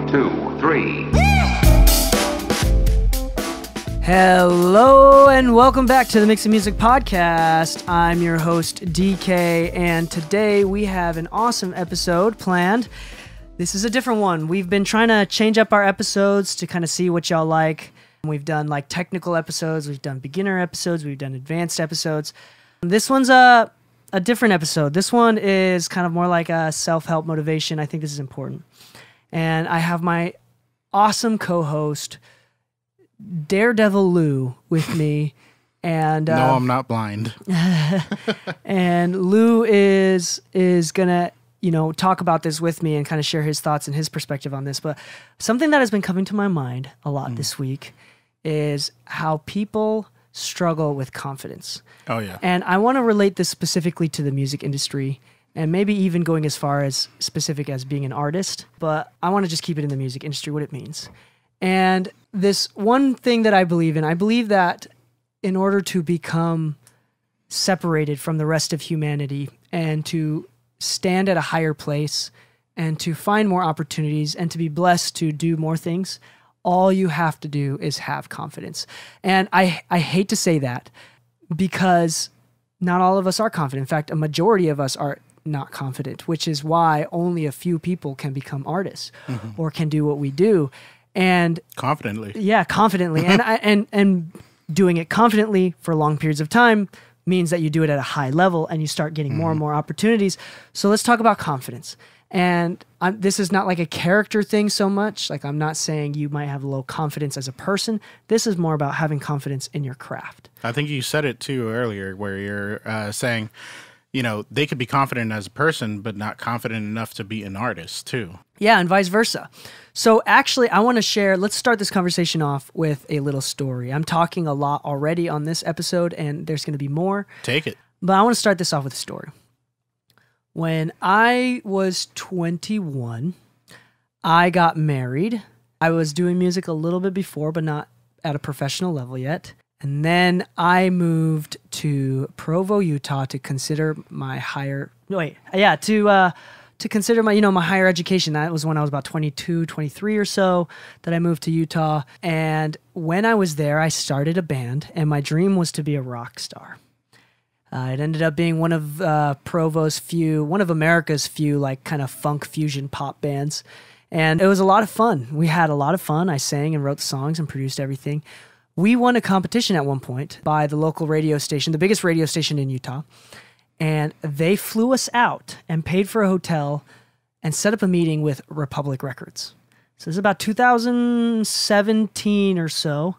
2, 3. Hello and welcome back to the Mix and Music Podcast. I'm your host, Dee Kei, and today we have an awesome episode planned. This is a different one. We've been trying to change up our episodes to kind of see what y'all like. We've done like technical episodes, we've done beginner episodes, we've done advanced episodes. This one's a different episode. This one is kind of more like a self-help motivation. I think this is important. And I have my awesome co-host, Daredevil Lu, with me. And no, I'm not blind. And Lu is gonna, talk about this with me and kind of share his thoughts and his perspective on this. But something that has been coming to my mind a lot this week is how people struggle with confidence. Oh, yeah. And I want to relate this specifically to the music industry and maybe even going as far as specific as being an artist. But I want to just keep it in the music industry, what it means. And this one thing that I believe in, I believe that in order to become separated from the rest of humanity and to stand at a higher place and to find more opportunities and to be blessed to do more things, all you have to do is have confidence. And I hate to say that because not all of us are confident. In fact, a majority of us are not confident, which is why only a few people can become artists or can do what we do. And confidently. Yeah, confidently. And doing it confidently for long periods of time means that you do it at a high level and you start getting more and more opportunities. So let's talk about confidence. And this is not like a character thing so much. Like I'm not saying you might have low confidence as a person. This is more about having confidence in your craft. I think you said it too earlier where you're saying, they could be confident as a person, but not confident enough to be an artist too. Yeah, and vice versa. So actually, I want to share, let's start this conversation off with a little story. I'm talking a lot already on this episode, and there's going to be more. Take it. But I want to start this off with a story. When I was 21, I got married. I was doing music a little bit before, but not at a professional level yet. And then I moved to Provo, Utah to consider my higher, to consider my, my higher education. That was when I was about 22, 23 or so that I moved to Utah. And when I was there, I started a band and my dream was to be a rock star. It ended up being one of America's few like kind of funk fusion pop bands. And it was a lot of fun. We had a lot of fun. I sang and wrote songs and produced everything. We won a competition at one point by the local radio station, the biggest radio station in Utah. And they flew us out and paid for a hotel and set up a meeting with Republic Records. So this is about 2017 or so.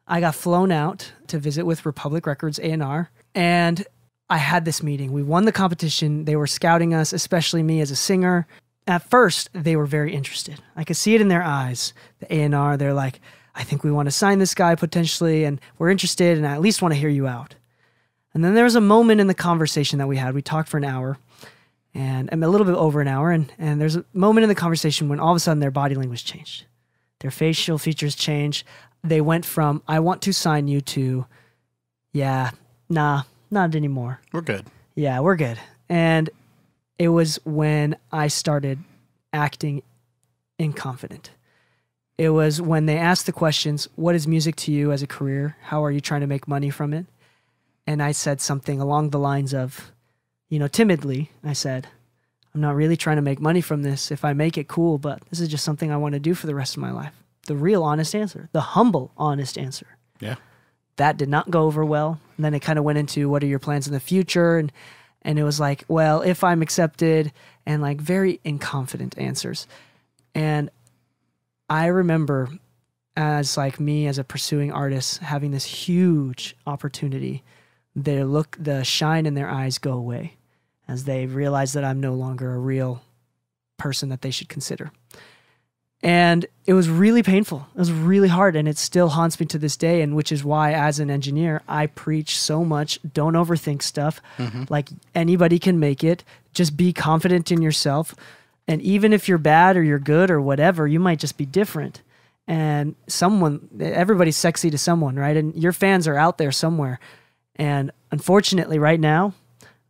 I got flown out to visit with Republic Records A&R. And I had this meeting. We won the competition. They were scouting us, especially me as a singer. At first, they were very interested. I could see it in their eyes. The A&R, they're like, I think we want to sign this guy potentially, and we're interested, and I at least want to hear you out. And then there was a moment in the conversation that we had. We talked for an hour, and a little bit over an hour, and there's a moment in the conversation when all of a sudden their body language changed. Their facial features changed. They went from, I want to sign you to, yeah, nah, not anymore. We're good. Yeah, we're good. And it was when I started acting inconfident. It was when they asked the questions, what is music to you as a career? How are you trying to make money from it? And I said something along the lines of, timidly, I said, I'm not really trying to make money from this. If I make it, cool, but this is just something I want to do for the rest of my life. The real honest answer, the humble honest answer. Yeah. That did not go over well. And then it kind of went into what are your plans in the future? And it was like, well, if I'm accepted, and like very inconfident answers. And I remember as like me as a pursuing artist having this huge opportunity, the shine in their eyes go away as they realize that I'm no longer a real person that they should consider. And it was really painful. It was really hard, and it still haunts me to this day, and which is why, as an engineer, I preach so much, don't overthink stuff. Like, anybody can make it. Just be confident in yourself. And even if you're bad or you're good or whatever, you might just be different. And everybody's sexy to someone, right? And your fans are out there somewhere. And unfortunately, right now,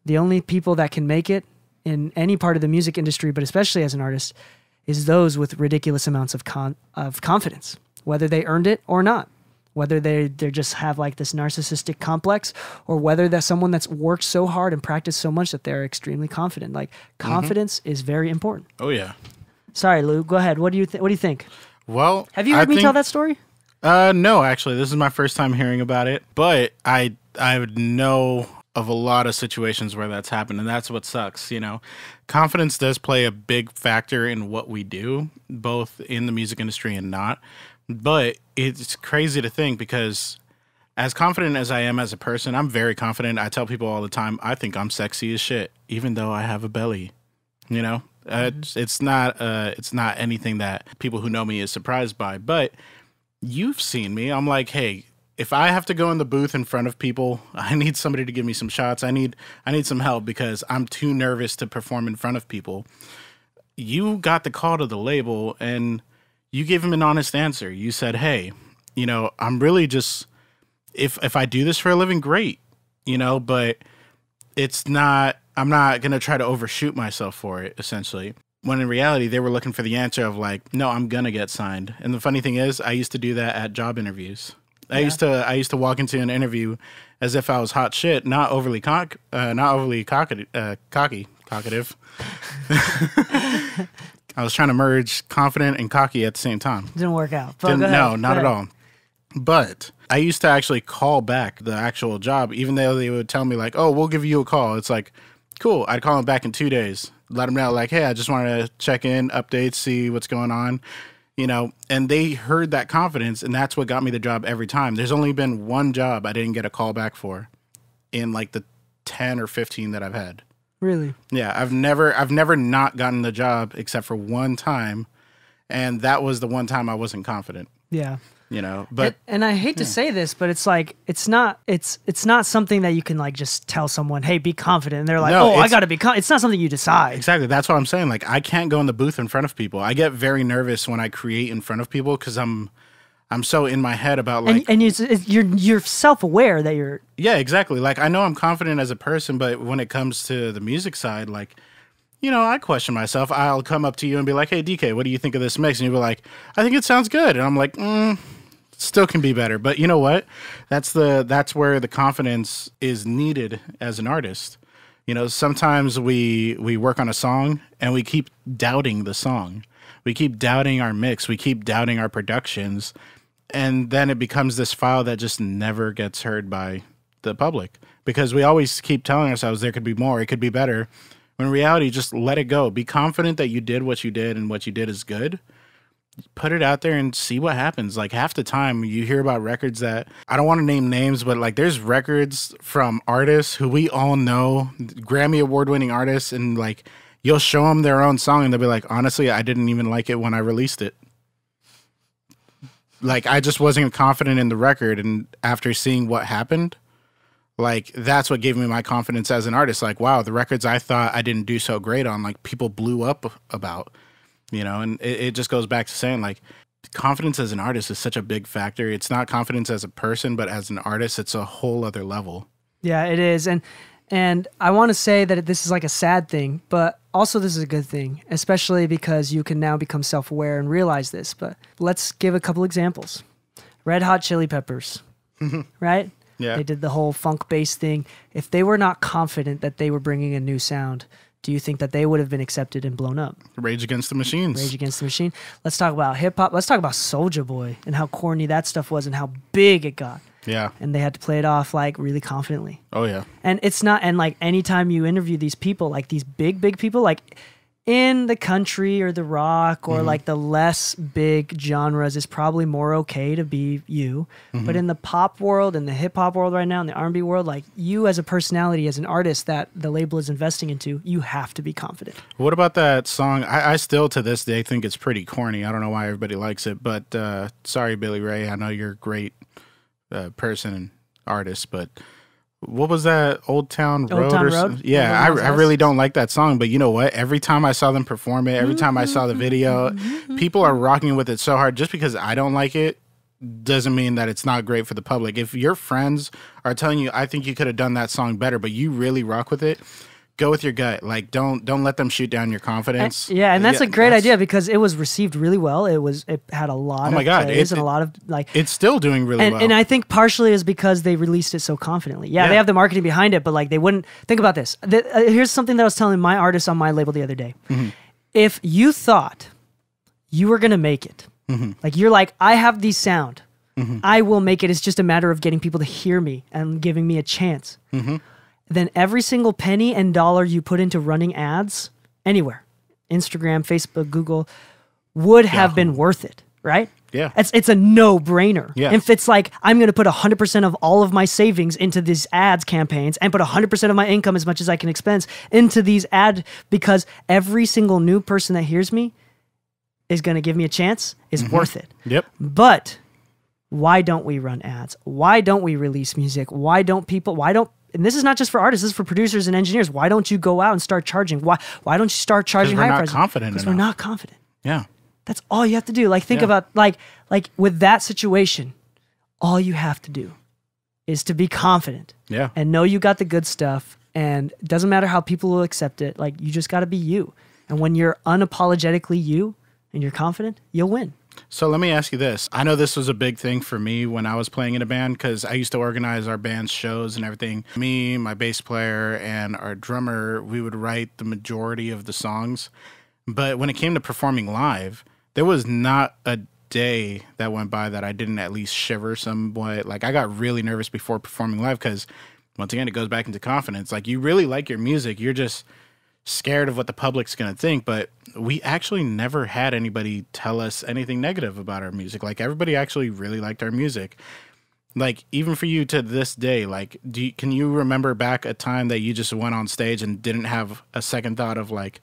the only people that can make it in any part of the music industry, but especially as an artist, is those with ridiculous amounts of confidence, whether they earned it or not, whether they just have like this narcissistic complex, or whether they're someone that's worked so hard and practiced so much that they're extremely confident. Like confidence is very important. Oh yeah. Sorry, Lou. Go ahead. What do you think? Well, have you heard me tell that story? No, actually, this is my first time hearing about it. But I would know of a lot of situations where that's happened, and that's what sucks. You know, confidence does play a big factor in what we do, both in the music industry and not. But it's crazy to think, because as confident as I am as a person, I'm very confident. I tell people all the time, I think I'm sexy as shit, even though I have a belly. You know, it's not anything that people who know me is surprised by. But you've seen me. I'm like, hey, if I have to go in the booth in front of people, I need somebody to give me some shots. I need some help because I'm too nervous to perform in front of people. You got the call to the label and you gave him an honest answer. You said, hey, you know, I'm really just, if I do this for a living, great, you know, but I'm not going to try to overshoot myself for it, essentially. When in reality, they were looking for the answer of like, no, I'm going to get signed. And the funny thing is, I used to do that at job interviews. I used to walk into an interview as if I was hot shit, not overly cocky. I was trying to merge confident and cocky at the same time. Didn't work out. No, not at all. But I used to actually call back the actual job, even though they would tell me like, oh, we'll give you a call. It's like, cool. I'd call them back in 2 days. Let them know like, hey, I just wanted to check in, updates, see what's going on. You know, and they heard that confidence, and that's what got me the job every time. There's only been one job I didn't get a call back for in like the 10 or 15 that I've had. Really? Yeah, I've never not gotten the job except for one time, and that was the one time I wasn't confident. Yeah. You know, but and I hate to say this, but it's like it's not something that you can like just tell someone, hey, be confident, and they're like, no, I gotta be confident. It's not something you decide. Exactly. That's what I'm saying. Like, I can't go in the booth in front of people. I get very nervous when I create in front of people because I'm so in my head about like, and you're self-aware that you're. Yeah, exactly. Like, I know I'm confident as a person, but when it comes to the music side, like, you know, I question myself. I'll come up to you and be like, hey, Dee Kei, what do you think of this mix? And you'll be like, I think it sounds good. And I'm like, still can be better. But you know what? That's where the confidence is needed as an artist. You know, sometimes we work on a song and we keep doubting the song. We keep doubting our mix. We keep doubting our productions. And then it becomes this file that just never gets heard by the public because we always keep telling ourselves there could be more, it could be better. When in reality, just let it go. Be confident that you did what you did and what you did is good. Put it out there and see what happens. Like, half the time you hear about records that I don't want to name names, but like there's records from artists who we all know, Grammy award-winning artists, and like you'll show them their own song and they'll be like, honestly, I didn't even like it when I released it. Like, I just wasn't confident in the record, and after seeing what happened, like, that's what gave me my confidence as an artist. Like, wow, the records I thought I didn't do so great on, like, people blew up about. You know, and it just goes back to saying, like, confidence as an artist is such a big factor. It's not confidence as a person, but as an artist, it's a whole other level. Yeah, it is. And I want to say that this is like a sad thing, but also this is a good thing, especially because you can now become self-aware and realize this. But let's give a couple examples. Red Hot Chili Peppers, right? Yeah. They did the whole funk-based thing. If they were not confident that they were bringing a new sound, do you think that they would have been accepted and blown up? Rage Against the Machines. Rage Against the Machine. Let's talk about hip-hop. Let's talk about Soulja Boy and how corny that stuff was and how big it got. Yeah. And they had to play it off, like, really confidently. Oh, yeah. And it's not, and, like, anytime you interview these people, like, these big people, like, in the country or the rock or, like, the less big genres is probably more okay to be you. But in the pop world and the hip-hop world right now, in the R&B world, like, you as a personality, as an artist that the label is investing into, you have to be confident. What about that song? I still, to this day, think it's pretty corny. I don't know why everybody likes it, but sorry, Billy Ray. I know you're a great person and artist, but what was that? Old Town Road? Yeah, I really don't like that song, but you know what? Every time I saw them perform it, every time I saw the video, people are rocking with it so hard. Just because I don't like it doesn't mean that it's not great for the public. If your friends are telling you, I think you could have done that song better, but you really rock with it, go with your gut. Like, don't let them shoot down your confidence. And that's a great idea because it was received really well. It had a lot of plays and a lot of like. It's still doing really well. And I think partially is because they released it so confidently. Yeah, they have the marketing behind it, but like they wouldn't think about this. Here's something that I was telling my artist on my label the other day. If you thought you were gonna make it, like you're like, I have the sound, I will make it. It's just a matter of getting people to hear me and giving me a chance. Then every single penny and dollar you put into running ads anywhere, Instagram, Facebook, Google, would have been worth it, right? Yeah. It's a no-brainer. Yeah. If it's like, I'm going to put 100% of all of my savings into these ads campaigns and put 100% of my income, as much as I can expense, into these because every single new person that hears me is going to give me a chance, is worth it. Yep. But why don't we run ads? Why don't we release music? And this is not just for artists, this is for producers and engineers. Why don't you go out and start charging? Why don't you start charging high prices? Because we're not confident. Yeah. That's all you have to do. Like, think about, like with that situation, all you have to do is to be confident. Yeah. And know you got the good stuff. And it doesn't matter how people will accept it. Like, you just got to be you. And when you're unapologetically you and you're confident, you'll win. So let me ask you this. I know this was a big thing for me when I was playing in a band because I used to organize our band's shows and everything. Me, my bass player, and our drummer, we would write the majority of the songs. But when it came to performing live, there was not a day that went by that I didn't at least shiver somewhat. Like, I got really nervous before performing live because, once again, it goes back into confidence. Like, you really like your music. You're just scared of what the public's going to think, but we actually never had anybody tell us anything negative about our music. Like, everybody actually really liked our music. Like, even for you to this day, like, can you remember back a time that you just went on stage and didn't have a second thought of like,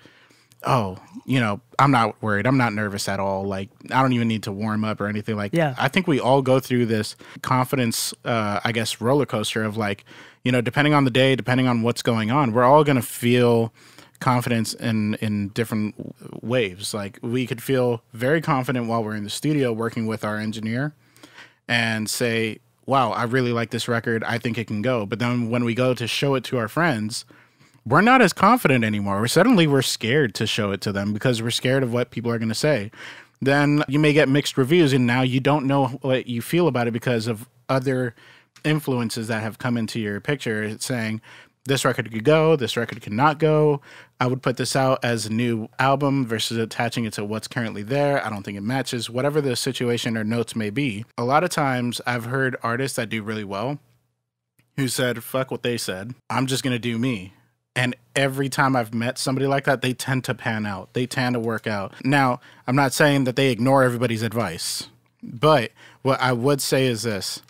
oh, you know, I'm not worried, I'm not nervous at all, like, I don't even need to warm up or anything? Like, I think we all go through this confidence, I guess, roller coaster of like, you know, depending on the day, depending on what's going on, we're all going to feel confidence in different waves. Like, we could feel very confident while we're in the studio working with our engineer and say, wow, I really like this record, I think it can go. But then when we go to show it to our friends, we're not as confident anymore. We're scared to show it to them because we're scared of what people are going to say. Then you may get mixed reviews and now you don't know what you feel about it because of other influences that have come into your picture. It's saying, this record could go, this record cannot go. I would put this out as a new album versus attaching it to what's currently there. I don't think it matches, whatever the situation or notes may be. A lot of times I've heard artists that do really well who said, fuck what they said, I'm just going to do me. And every time I've met somebody like that, they tend to pan out. They tend to work out. Now, I'm not saying that they ignore everybody's advice, but what I would say is this: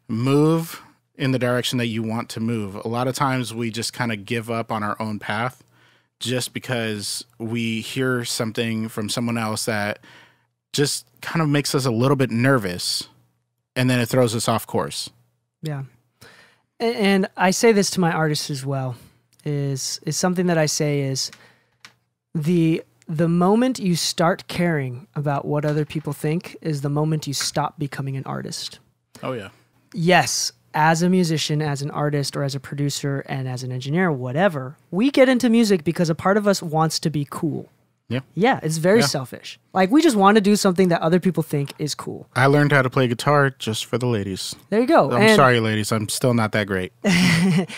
move in the direction that you want to move. A lot of times we just kind of give up on our own path just because we hear something from someone else that just kind of makes us a little bit nervous, and then it throws us off course. Yeah. And I say this to my artists as well, is something that I say is the moment you start caring about what other people think is the moment you stop becoming an artist. Oh, yeah. Yes, as a musician, as an artist, or as a producer, and as an engineer, whatever, we get into music because a part of us wants to be cool. Yeah. Yeah, it's very selfish. Like, we just want to do something that other people think is cool. I learned how to play guitar just for the ladies. There you go. I'm sorry, ladies. I'm still not that great.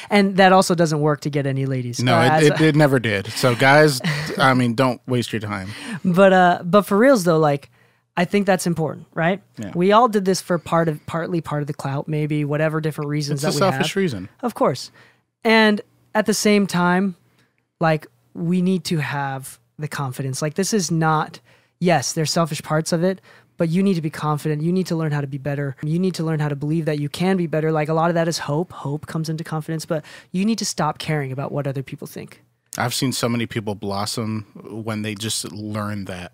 And that also doesn't work to get any ladies. No, it never did. So, guys, I mean, don't waste your time. But for reals, though, like, I think that's important, right? Yeah. We all did this for partly part of the clout, maybe, whatever different reasons it's that we have. It's a selfish reason. Of course. And at the same time, like, we need to have the confidence. Like, this is not, yes, there's selfish parts of it, but you need to be confident. You need to learn how to be better. You need to learn how to believe that you can be better. Like, a lot of that is hope. Hope comes into confidence, but you need to stop caring about what other people think. I've seen so many people blossom when they just learn that.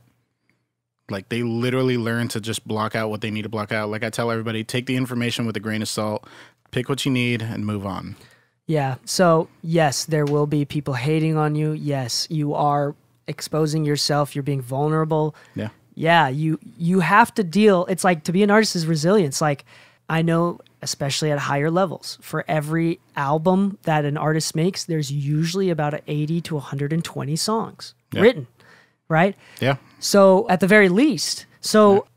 Like, they literally learn to just block out what they need to block out. Like I tell everybody, take the information with a grain of salt, pick what you need, and move on. Yeah. So, yes, there will be people hating on you. Yes, you are exposing yourself. You're being vulnerable. Yeah. Yeah, you have to deal. It's like, to be an artist is resilience. Like, I know, especially at higher levels, for every album that an artist makes, there's usually about 80 to 120 songs written, right? Yeah. So at the very least,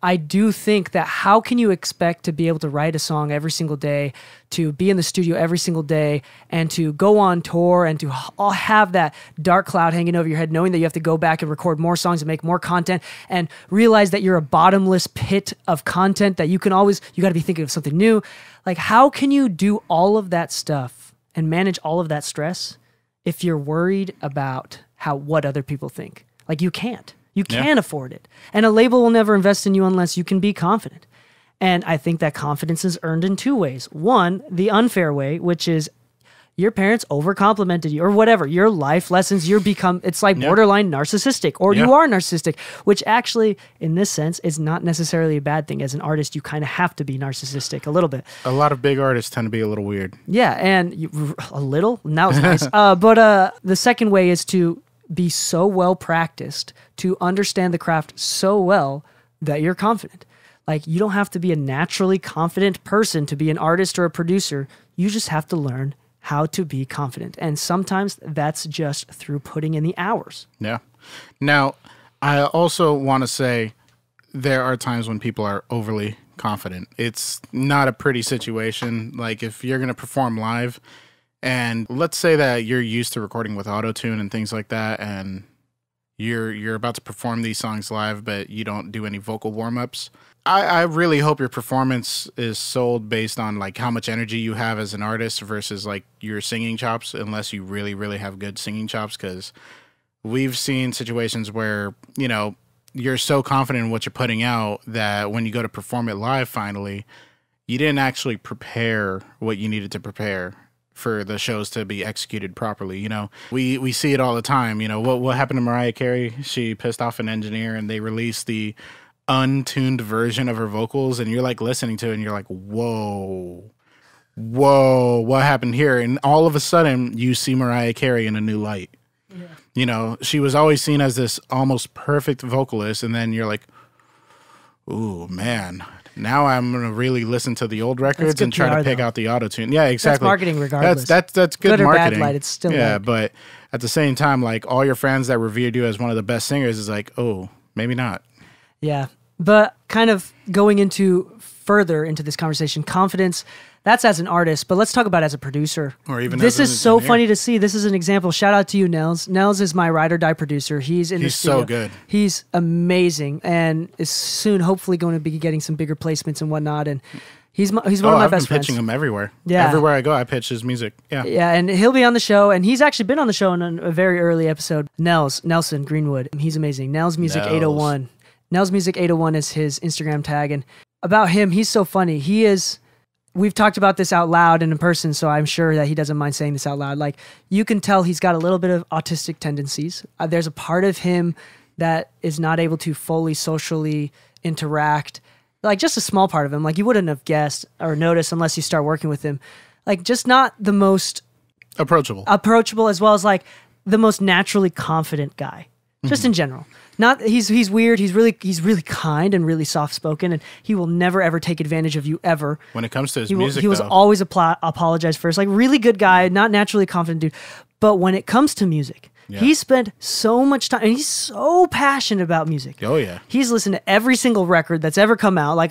I do think that how can you expect to be able to write a song every single day, to be in the studio every single day, and to go on tour and to all have that dark cloud hanging over your head, knowing that you have to go back and record more songs and make more content, and realize that you're a bottomless pit of content that you got to be thinking of something new. Like, how can you do all of that stuff and manage all of that stress if you're worried about what other people think? Like, you can't. You can't afford it. And a label will never invest in you unless you can be confident. And I think that confidence is earned in two ways. One, the unfair way, which is your parents over-complimented you or whatever. Your life lessons, it's like borderline narcissistic, or you are narcissistic, which actually, in this sense, is not necessarily a bad thing. As an artist, you kind of have to be narcissistic a little bit. A lot of big artists tend to be a little weird. Yeah, and a little? That was nice. But the second way is to be so well practiced, to understand the craft so well that you're confident. Like, you don't have to be a naturally confident person to be an artist or a producer. You just have to learn how to be confident. And sometimes that's just through putting in the hours. Yeah. Now, I also want to say there are times when people are overly confident. It's not a pretty situation. Like, if you're going to perform live, and let's say that you're used to recording with auto-tune and things like that, and you're about to perform these songs live, but you don't do any vocal warm-ups. I really hope your performance is sold based on like how much energy you have as an artist versus like your singing chops, unless you really, really have good singing chops, because we've seen situations where, you know, you're so confident in what you're putting out that when you go to perform it live finally, you didn't actually prepare what you needed to prepare for the shows to be executed properly. You know, we see it all the time. You know, what happened to Mariah Carey? She pissed off an engineer and they released the untuned version of her vocals, and you're like listening to it and you're like, whoa, what happened here? And all of a sudden you see Mariah Carey in a new light. Yeah. You know, she was always seen as this almost perfect vocalist, and then you're like, ooh, man, now I'm going to really listen to the old records and try to pick out the auto-tune. Yeah, exactly. That's marketing regardless. That's good marketing. Or bad light, it's still but at the same time, like, all your fans that revered you as one of the best singers is like, oh, maybe not. Yeah, but kind of going further into this conversation, confidence, that's as an artist, but let's talk about as a producer. Or even this is so funny to see. This is an example. Shout out to you, Nels. Nels is my ride or die producer. He's in the studio. So good. He's amazing, and is soon hopefully going to be getting some bigger placements and whatnot. And he's one of my best friends. I've been pitching him everywhere. Yeah, everywhere I go, I pitch his music. Yeah, and he'll be on the show, and he's actually been on the show in a very early episode. Nelson Greenwood. He's amazing. Nels Music 801. Nels Music 801 is his Instagram tag, and about him, he's so funny. We've talked about this out loud and in person, so I'm sure that he doesn't mind saying this out loud. Like, you can tell he's got a little bit of autistic tendencies. There's a part of him that is not able to fully socially interact. Like, just a small part of him. Like, you wouldn't have guessed or noticed unless you start working with him. Like, just not the most approachable, as well as like the most naturally confident guy, just in general. Not he's weird. He's really kind and really soft spoken, and he will never ever take advantage of you ever. When it comes to his music, he was always apologize first. Like, really good guy, not naturally confident dude. But when it comes to music, he spent so much time, and he's so passionate about music. Oh yeah, he's listened to every single record that's ever come out. Like,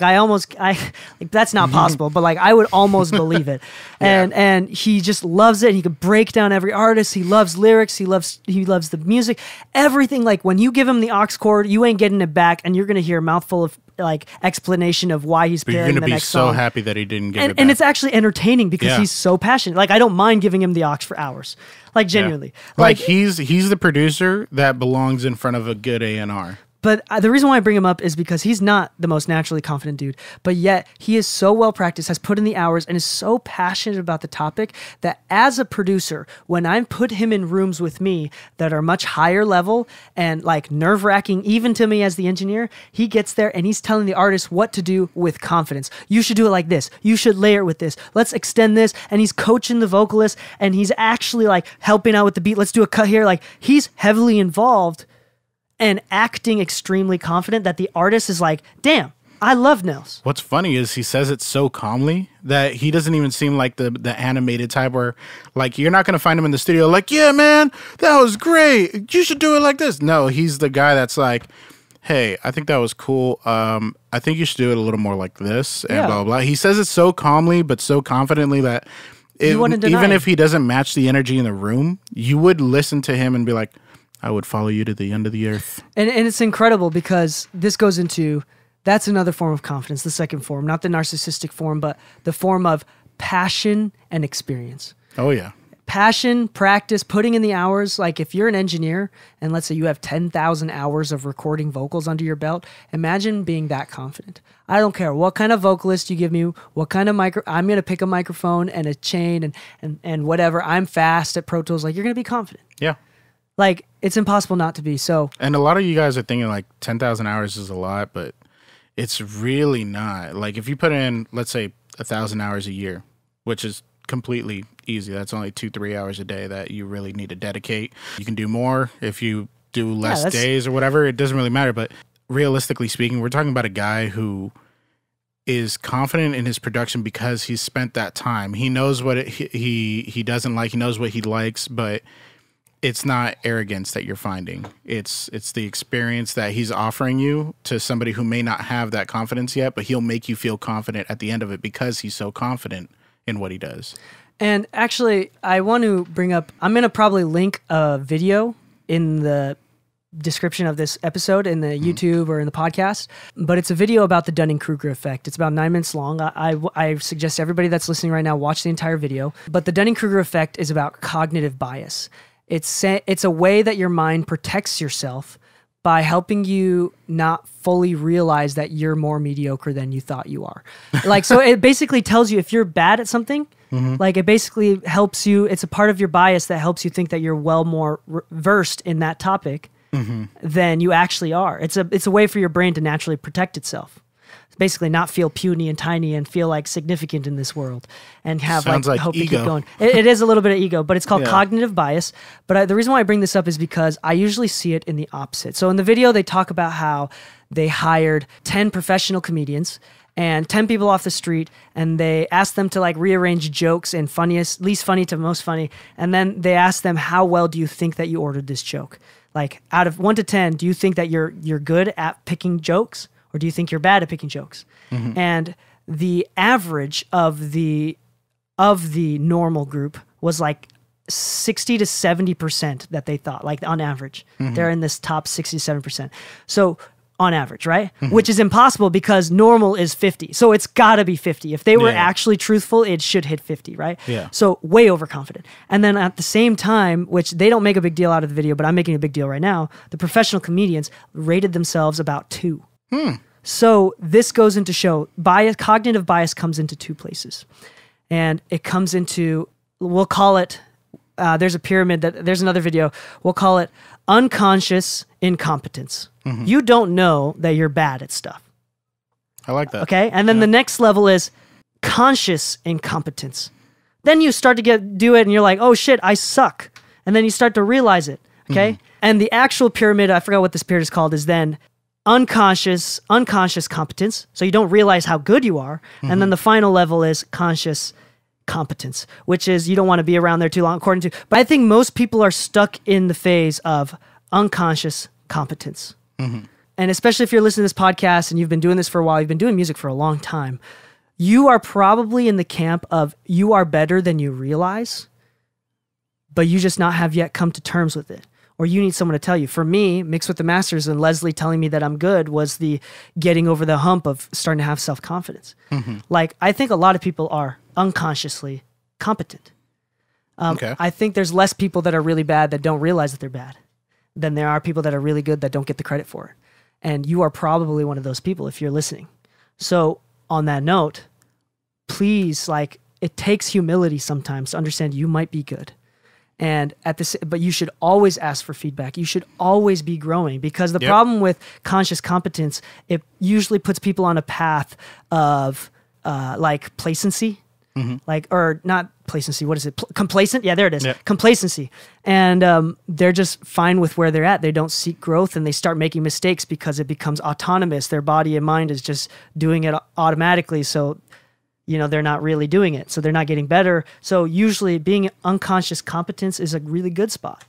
that's not possible, but like, I would almost believe it. And he just loves it. He could break down every artist. He loves lyrics. He loves the music. Everything. Like, when you give him the aux chord, you ain't getting it back, and you're gonna hear a mouthful of like explanation of why he's pairing the next song. You're gonna be so happy that he didn't get it back. And it's actually entertaining because he's so passionate. Like, I don't mind giving him the aux for hours. Like, genuinely. Like he's the producer that belongs in front of a good A&R. But the reason why I bring him up is because he's not the most naturally confident dude, but yet he is so well practiced, has put in the hours, and is so passionate about the topic that as a producer, when I put him in rooms with me that are much higher level and like nerve-wracking, even to me as the engineer, he gets there and he's telling the artist what to do with confidence. You should do it like this. You should layer it with this. Let's extend this. And he's coaching the vocalist, and he's actually like helping out with the beat. Let's do a cut here. Like, he's heavily involved and acting extremely confident that the artist is like, damn, I love nails. What's funny is he says it so calmly that he doesn't even seem like the animated type where, like, you're not going to find him in the studio like, yeah, man, that was great. You should do it like this. No, he's the guy that's like, hey, I think that was cool. I think you should do it a little more like this and blah, blah, blah. He says it so calmly but so confidently that even if he doesn't match the energy in the room, you would listen to him and be like, I would follow you to the end of the earth. And it's incredible because this goes into, that's another form of confidence, the second form, not the narcissistic form, but the form of passion and experience. Oh, yeah. Passion, practice, putting in the hours. Like if you're an engineer and let's say you have 10,000 hours of recording vocals under your belt, imagine being that confident. I don't care what kind of vocalist you give me, what kind of I'm going to pick a microphone and a chain and whatever. I'm fast at Pro Tools. Like you're going to be confident. Yeah. Like it's impossible not to be. So, and a lot of you guys are thinking like 10,000 hours is a lot, but it's really not. Like if you put in, let's say 1,000 hours a year, which is completely easy. That's only 2-3 hours a day that you really need to dedicate. You can do more if you do less days or whatever. It doesn't really matter. But realistically speaking, we're talking about a guy who is confident in his production because he's spent that time. He knows what he doesn't like. He knows what he likes, but it's not arrogance that you're finding. It's the experience that he's offering you to somebody who may not have that confidence yet, but he'll make you feel confident at the end of it because he's so confident in what he does. And actually, I want to bring up, I'm going to probably link a video in the description of this episode in the YouTube or in the podcast, but it's a video about the Dunning-Kruger effect. It's about 9 minutes long. I suggest everybody that's listening right now watch the entire video. But the Dunning-Kruger effect is about cognitive bias. It's a way that your mind protects yourself by helping you not fully realize that you're more mediocre than you thought you are. Like, so it basically tells you if you're bad at something, like it basically helps you, it's a part of your bias that helps you think that you're well more versed in that topic than you actually are. It's a way for your brain to naturally protect itself. Basically not feel puny and tiny and feel like significant in this world and have like hope ego. To keep going. It is a little bit of ego, but it's called cognitive bias. But the reason why I bring this up is because I usually see it in the opposite. So in the video, they talk about how they hired 10 professional comedians and 10 people off the street, and they asked them to like rearrange jokes in least funny to most funny. And then they asked them, how well do you think that you ordered this joke? Like out of 1 to 10, do you think that you're good at picking jokes? Or do you think you're bad at picking jokes? And the average of the normal group was like 60 to 70% that they thought, like on average. They're in this top 60 to 7%. So on average, right? Which is impossible because normal is 50. So it's got to be 50. If they were actually truthful, it should hit 50, right? Yeah. So way overconfident. And then at the same time, which they don't make a big deal out of the video, but I'm making a big deal right now, the professional comedians rated themselves about 2. So this goes into show cognitive bias comes into 2 places, and it comes into, we'll call it, there's a pyramid there's another video. We'll call it unconscious incompetence. You don't know that you're bad at stuff. I like that. Okay. And then the next level is conscious incompetence. Then you start to do it and you're like, oh shit, I suck. And then you start to realize it. Okay. And the actual pyramid, I forgot what this pyramid is called, is then unconscious competence. So you don't realize how good you are. And then the final level is conscious competence, which is you don't want to be around there too long, according to. But I think most people are stuck in the phase of unconscious competence. And especially if you're listening to this podcast and you've been doing this for a while, you've been doing music for a long time, you are probably in the camp of you are better than you realize, but you just not have yet come to terms with it. Or you need someone to tell you. For me, mixed with the masters and Leslie telling me that I'm good was the getting over the hump of starting to have self-confidence. Like, I think a lot of people are unconsciously competent. I think there's less people that are really bad that don't realize that they're bad than there are people that are really good that don't get the credit for it. And you are probably one of those people if you're listening. So on that note, please, like, it takes humility sometimes to understand you might be good. And but you should always ask for feedback. You should always be growing, because the problem with conscious competence, it usually puts people on a path of like placency, like, or not complacency. What is it? Complacent? Yeah, there it is. Yep. Complacency. And they're just fine with where they're at. They don't seek growth, and they start making mistakes because it becomes autonomous. Their body and mind is just doing it automatically. So, you know, they're not really doing it. So they're not getting better. So usually being unconscious competence is a really good spot.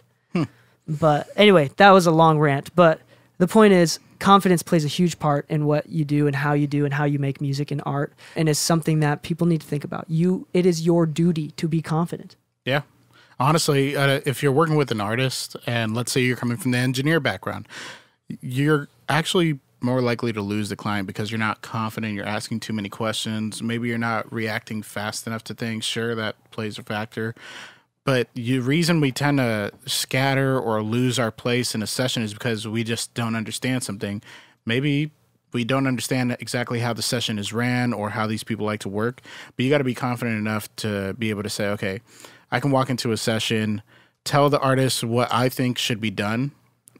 But anyway, that was a long rant. But the point is, confidence plays a huge part in what you do and how you make music and art, and is something that people need to think about. It is your duty to be confident. Yeah. Honestly, if you're working with an artist, and let's say you're coming from the engineer background, you're actually more likely to lose the client because you're not confident, you're asking too many questions, maybe you're not reacting fast enough to things. Sure, that plays a factor. But the reason we tend to scatter or lose our place in a session is because we just don't understand something. Maybe we don't understand exactly how the session is ran or how these people like to work, but you got to be confident enough to be able to say, okay, I can walk into a session, tell the artist what I think should be done,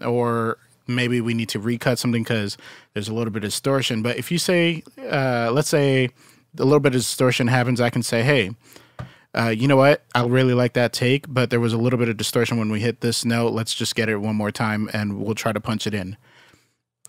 or maybe we need to recut something because there's a little bit of distortion. But if you say, let's say a little bit of distortion happens, I can say, hey, you know what? I really like that take, but there was a little bit of distortion when we hit this note. Let's just get it one more time and we'll try to punch it in.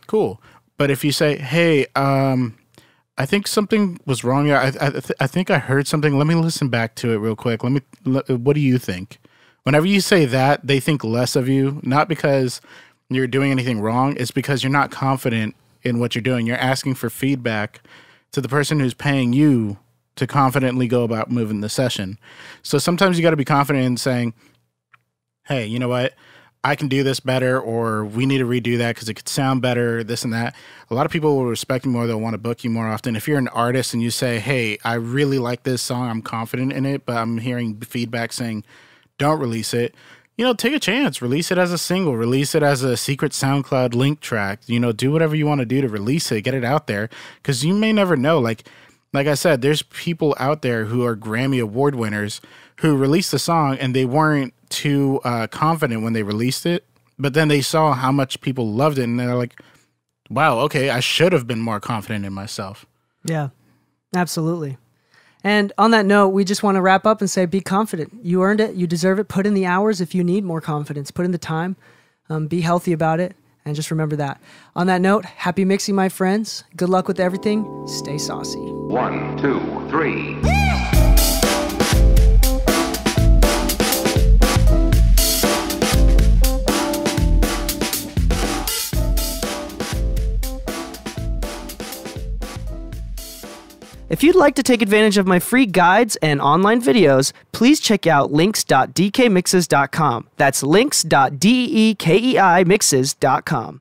Cool. But if you say, hey, I think something was wrong here. I think I heard something. Let me listen back to it real quick. What do you think? Whenever you say that, they think less of you, not because you're doing anything wrong. It's because you're not confident in what you're doing. You're asking for feedback to the person who's paying you to confidently go about moving the session. So sometimes you got to be confident in saying, hey, you know what? I can do this better, or we need to redo that because it could sound better, this and that. A lot of people will respect you more. They'll want to book you more often. If you're an artist and you say, hey, I really like this song, I'm confident in it, but I'm hearing feedback saying, don't release it. You know, take a chance. Release it as a single. Release it as a secret SoundCloud link track. You know, do whatever you want to do to release it. Get it out there because you may never know. Like I said, there's people out there who are Grammy Award winners who released the song and they weren't too confident when they released it, but then they saw how much people loved it and they're like, wow, okay, I should have been more confident in myself. Yeah, absolutely. And on that note, we just want to wrap up and say, be confident. You earned it. You deserve it. Put in the hours if you need more confidence. Put in the time. Be healthy about it. And just remember that. On that note, happy mixing, my friends. Good luck with everything. Stay saucy. 1, 2, 3. If you'd like to take advantage of my free guides and online videos, please check out links.dkmixes.com. That's links.dekeimixes.com.